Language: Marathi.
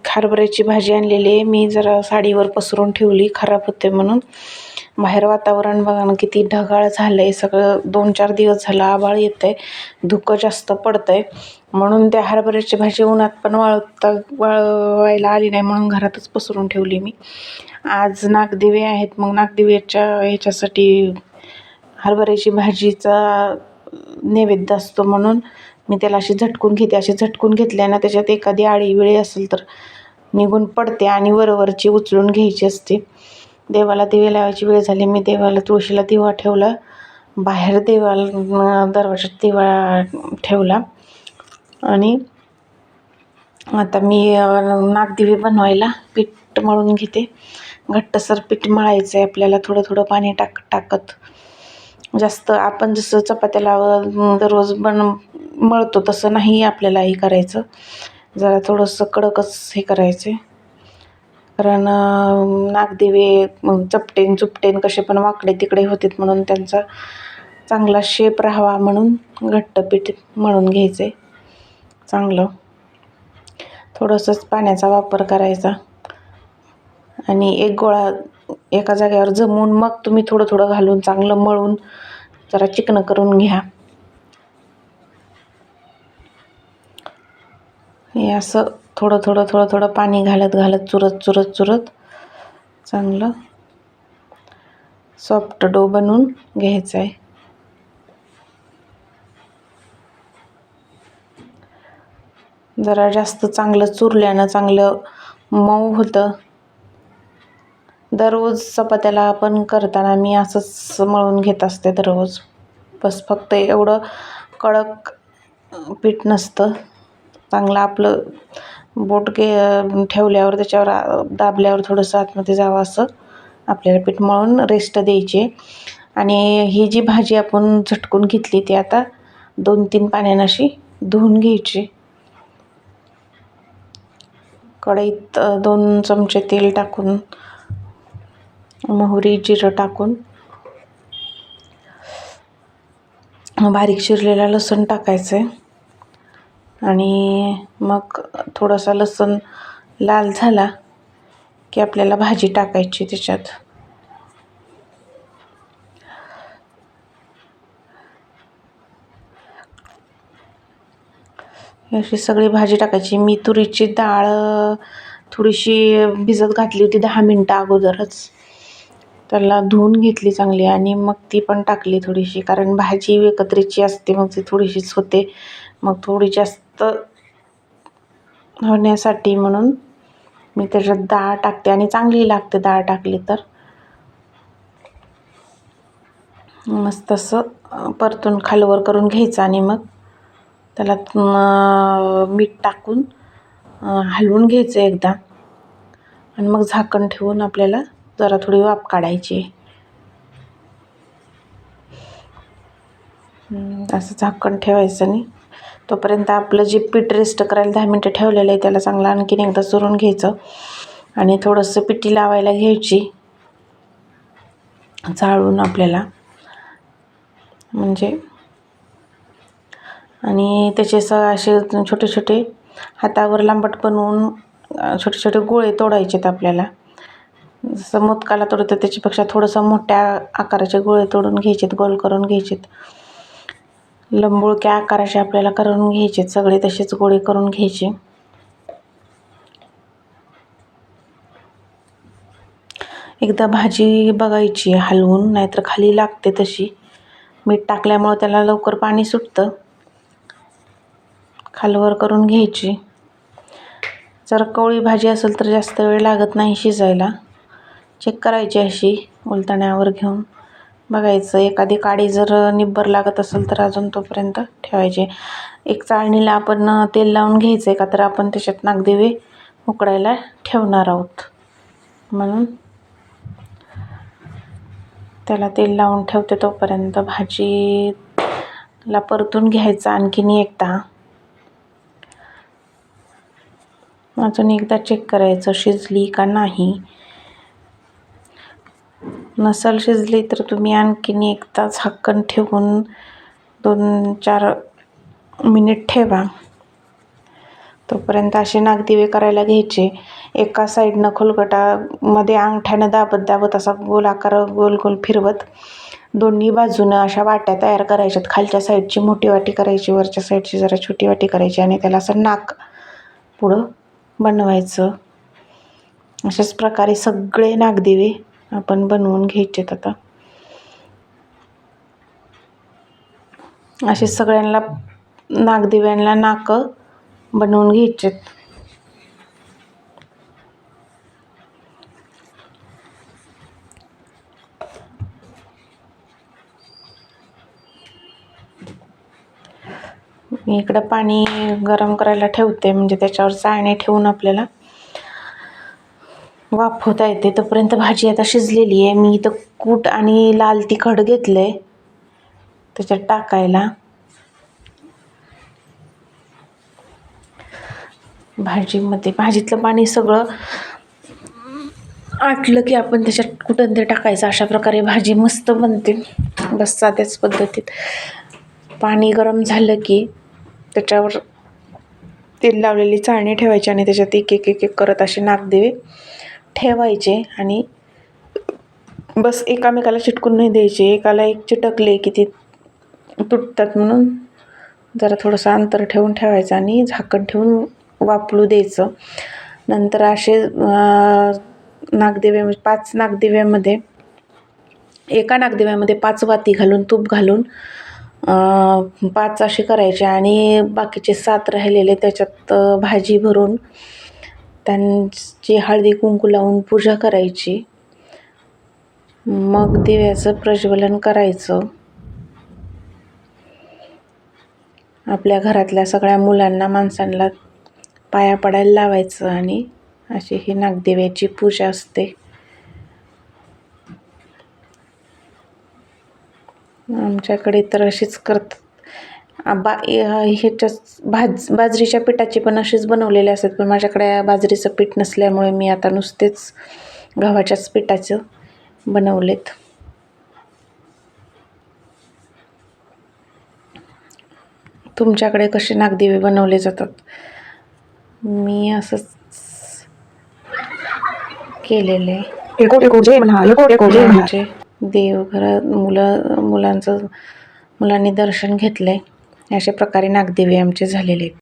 हरभऱ्याची भाजी आणलेली आहे. मी जरा साडीवर पसरून ठेवली, खराब होते म्हणून. बाहेर वातावरण बघा ना किती ढगाळ झालं आहे. सगळं 2-4 दिवस झालं आभाळ येतं आहे, धुकं जास्त पडतं आहे. म्हणून त्या हरभऱ्याची भाजी उन्हात पण वाळवायला आली नाही म्हणून घरातच पसरून ठेवली मी. आज नागदिवे आहेत, मग नागदिव्याच्या ह्याच्यासाठी हरभऱ्याची भाजीचा नैवेद्य असतो म्हणून मी त्याला अशी झटकून घेते. अशी झटकून घेतल्यानं त्याच्यात एखादी आळी वेळी असेल तर निघून पडते आणि वरवरची उचलून घ्यायची असते. देवाला दिवे लावायची वेळ झाली. मी देवाला तुळशीला दिवा ठेवला, बाहेर देवाला दरवाजात दिवा ठेवला आणि आता मी नागदिवे बनवायला पीठ मळून घेते. घट्टसर पीठ मळायचं आहे आपल्याला, थोडं थोडं पाणी टाकत. जास्त आपण जसं चपात्याला दररोज मळतो तसं नाही आपल्याला हे करायचं. जरा थोडंसं कडकच हे करायचं आहे, कारण नागदिवे चुपटेन कसे पण वाकडे तिकडे होतात म्हणून त्यांचा चांगला शेप राहावा म्हणून घट्ट पीठ मळून घ्यायचं आहे चांगलं. थोडंसंच पाण्याचा वापर करायचा आणि एक गोळा एका जागेवर जमवून मग तुम्ही थोडं थोडं घालून चांगलं मळून जरा चिकनं करून घ्या. हे असं थोडं थोडं पाणी घालत चुरत चांगलं सॉफ्ट डो बनवून घ्यायचा आहे. जरा जास्त चांगलं चुरल्यानं चांगलं मऊ होतं. दररोज चपात्याला आपण करताना मी असंच मळून घेत असते दररोज. बस फक्त एवढं कडक पीठ नसतं. चांगलं आपलं बोट ठेवल्यावर त्याच्यावर दाबल्यावर थोडंसं आतमध्ये जावं असं आपल्याला पीठ मळून रेस्ट द्यायची. आणि ही जी भाजी आपण झटकून घेतली ती आता 2-3 पाण्यानं अशी धुवून घ्यायची. कढईत 2 चमचे तेल टाकून, मोहरी जिरं टाकून बारीक चिरलेला लसूण टाकायचं आहे आणि मग थोडासा लसूण लाल झाला की आपल्याला भाजी टाकायची त्याच्यात. अशी सगळी भाजी टाकायची. मी तुरीची डाळ थोडीशी भिजत घातली होती 10 मिनटं अगोदरच. त्याला धुवून घेतली चांगली आणि मग ती पण टाकली थोडीशी, कारण भाजी एकत्रीची असते मग ती थोडीशीच होते. मग थोडी जास्त होण्यासाठी म्हणून मी त्याच्यात डाळ टाकते आणि चांगली लागते डाळ टाकली तर. मस्त असं परतून खालवर करून घ्यायचं आणि मग त्याला मीठ टाकून हलवून घ्यायचं एकदा आणि मग झाकण ठेवून आपल्याला जरा थोडी वाफ काढायची. असं झाकण ठेवायचं आणि तोपर्यंत आपलं जे पीठ रेस्ट करायला 10 मिनटं ठेवलेलं आहे त्याला चांगलं आणखीन एकदा चुरून घ्यायचं आणि थोडंसं पिठी लावायला घ्यायची चाळून आपल्याला, म्हणजे आणि त्याचे असे छोटे छोटे हातावर लांबट बनवून छोटे छोटे गोळे तोडायचेत आपल्याला. जसं मोदकाला तोडतं त्याच्यापेक्षा थोडंसं मोठ्या आकाराचे गोळे तोडून घ्यायचेत, गोल करून घ्यायचेत. लंबुळक्या आकाराचे आपल्याला करून घ्यायचेत, सगळे तसेच गोळे करून घ्यायचे. एकदा भाजी बघायची हलवून, नाहीतर खाली लागते तशी. मीठ टाकल्यामुळं त्याला लवकर पाणी सुटतं. खालवर करून घ्यायची. जर कवळी भाजी असेल तर जास्त वेळ लागत नाही शिजायला. चेक करायची अशी उलटण्यावर घेऊन बघायचं. एखादी काडी जर निब्बर लागत असेल तर अजून तोपर्यंत ठेवायचे. एक चाळणीला आपण तेल लावून घ्यायचं आहे, का तर आपण त्याच्यात नागदिवे उकडायला ठेवणार आहोत म्हणून त्याला तेल लावून ठेवते. तोपर्यंत भाजीला परतून घ्यायचं आणखीन एकदा. अजून एकदा चेक करायचं शिजली का नाही. नसेल शिजली तर तुम्ही आणखीन एकदा झाकण ठेवून 2-4 मिनिट ठेवा. तोपर्यंत असे नागदिवे करायला घ्यायचे. एका साईडनं खोलगटामध्ये अंगठ्यानं दाबत दाबत असा गोल आकार गोल गोल फिरवत दोन्ही बाजूनं अशा वाट्या तयार करायच्यात. खालच्या साईडची मोठी वाटी करायची, वरच्या साईडची जरा छोटी वाटी करायची आणि त्याला असं नाक पुढं बनवायचं. अशाच प्रकारे सगळे नागदिवे आपण बनवून घ्यायचेत. आता असे सगळ्यांना नागदिव्यांना नाकं बनवून घ्यायचेत. मी इकडं पाणी गरम करायला ठेवते, म्हणजे त्याच्यावर चाळणी ठेवून आपल्याला वाफवता येते. तोपर्यंत भाजी आता शिजलेली आहे. मी इथं कूट आणि लाल तिखट घेतलं आहे त्याच्यात टाकायला. भाजीतलं पाणी सगळं आटलं की आपण त्याच्यात कुटं ते टाकायचं. अशा प्रकारे भाजी मस्त बनते. बस साध्याच पद्धतीत. पाणी गरम झालं की त्याच्यावर तेल लावलेली चाळणी ठेवायची आणि त्याच्यात एक एक एक एक करत असे नागदिवे ठेवायचे आणि बस एकामेकाला चिटकून नाही द्यायचे. एकाला एक चिटकले की ते तुटतात, म्हणून जरा थोडंसं अंतर ठेवून ठेवायचं आणि झाकण ठेवून वाफलू द्यायचं. नंतर असे नागदिवे 5 नागदिव्यामध्ये एका नागदिव्यामध्ये 5 वाती घालून तूप घालून 5 असे करायचे आणि बाकीचे 7 राहिलेले त्याच्यात भाजी भरून त्यांची हळदी कुंकू लावून पूजा करायची. मग दिव्याचं प्रज्वलन करायचं. आपल्या घरातल्या सगळ्या मुलांना माणसांना पाया पडायला लावायचं आणि अशी ही नागदेवाची पूजा असते. आमच्याकडे तर अशीच करतात. बाजरीच्या पिठाची पण अशीच बनवलेले असतात, पण माझ्याकडे बाजरीचं पीठ नसल्यामुळे मी आता नुसतेच गव्हाच्याच पिठाचं बनवलेत. तुमच्याकडे कसे नागदिवे बनवले जातात? मी असंच केलेले. देवघरात मुलांनी दर्शन घेतलंय. अशा प्रकारे नागदिवे आमचे झालेले आहेत.